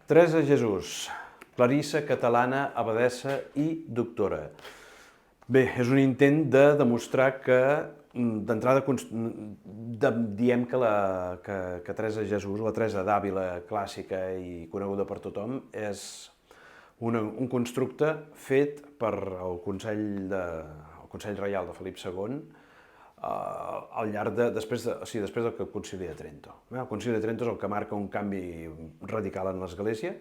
Teresa Jesús, clarissa catalana, abadessa i doctora. Bé, és un intent de demostrar que, d'entrada, diem que Teresa Jesús, la Teresa d'Àvila clàssica i coneguda per tothom, és un constructe fet per el Consell Reial de Felip II al llarg després del Concili de Trento. El Concili de Trento és el que marca un canvi radical en l'Església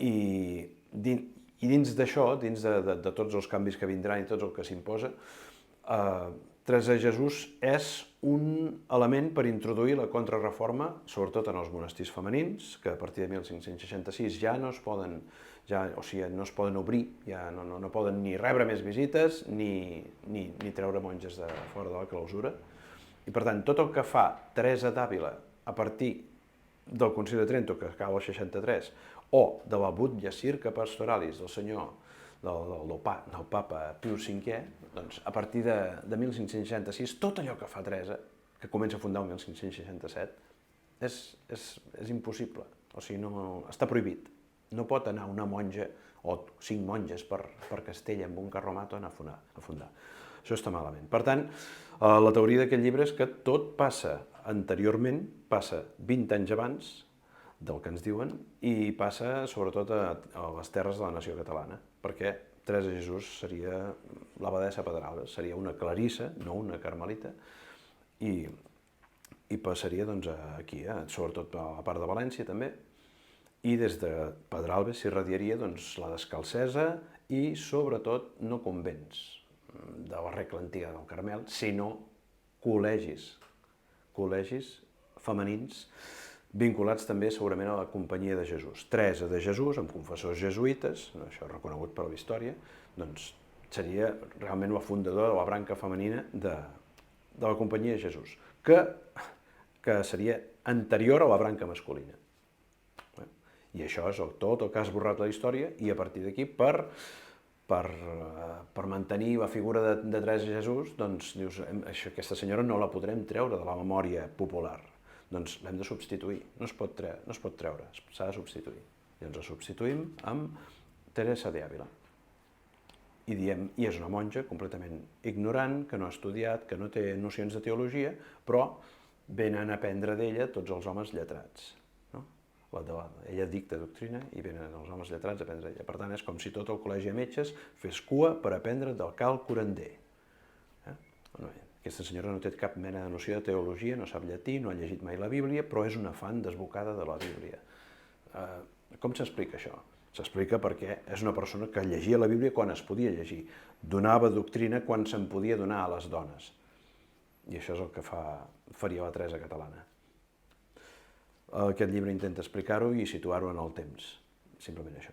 i dins d'això, dins de tots els canvis que vindran i tot el que s'imposa, Teresa Jesús és un element per introduir la contrarreforma, sobretot en els monestirs femenins, que a partir de 1566 ja no es poden obrir, ja no poden ni rebre més visites ni treure monges de fora de la clausura. I per tant, tot el que fa Teresa d'Àvila a partir del Concili de Trento, que acaba el 63, o de la Butlla Circa Pastoralis del papa Pius V, doncs a partir de 1566, tot allò que fa Teresa, que comença a fundar el 1567, és impossible, o sigui, està prohibit. No pot anar una monja o 5 monges per Castella amb un carromato a fundar. Això està malament. Per tant, la teoria d'aquest llibre és que tot passa anteriorment, passa 20 anys abans del que ens diuen i passa sobretot a les terres de la nació catalana, perquè Teresa Jesús seria l'abadessa Pedralbes, seria una clarissa, no una carmelita, i passaria aquí, sobretot a la part de València també, i des de Pedralbes s'irradiaria la descalcesa i, sobretot, no convents de la regla antiga del Carmel, sinó col·legis femenins vinculats també segurament a la Companyia de Jesús. Teresa de Jesús, amb confessors jesuïtes, això reconegut per la història, doncs seria realment la fundadora de la branca femenina de la Companyia de Jesús, que seria anterior a la branca masculina. I això és tot el que ha esborrat la història i a partir d'aquí, per mantenir la figura de Teresa Jesús, doncs dius, aquesta senyora no la podrem treure de la memòria popular, doncs l'hem de substituir, no es pot treure, s'ha de substituir. I ens la substituïm amb Teresa d'Àvila. I diem, i és una monja completament ignorant, que no ha estudiat, que no té nocions de teologia, però venen a aprendre d'ella tots els homes lletrats. Ella dicta doctrina i venen els homes lletrats a aprendre d'ella. Per tant, és com si tot el col·legi de metges fes cua per aprendre del cal curander. Aquesta senyora no té cap mena de noció de teologia, no sap llatí, no ha llegit mai la Bíblia, però és una fan desbocada de la Bíblia. Com s'explica això? S'explica perquè és una persona que llegia la Bíblia quan es podia llegir, donava doctrina quan se'n podia donar a les dones. I això és el que faria la Teresa catalana. Aquest llibre intenta explicar-ho i situar-ho en el temps, simplement això.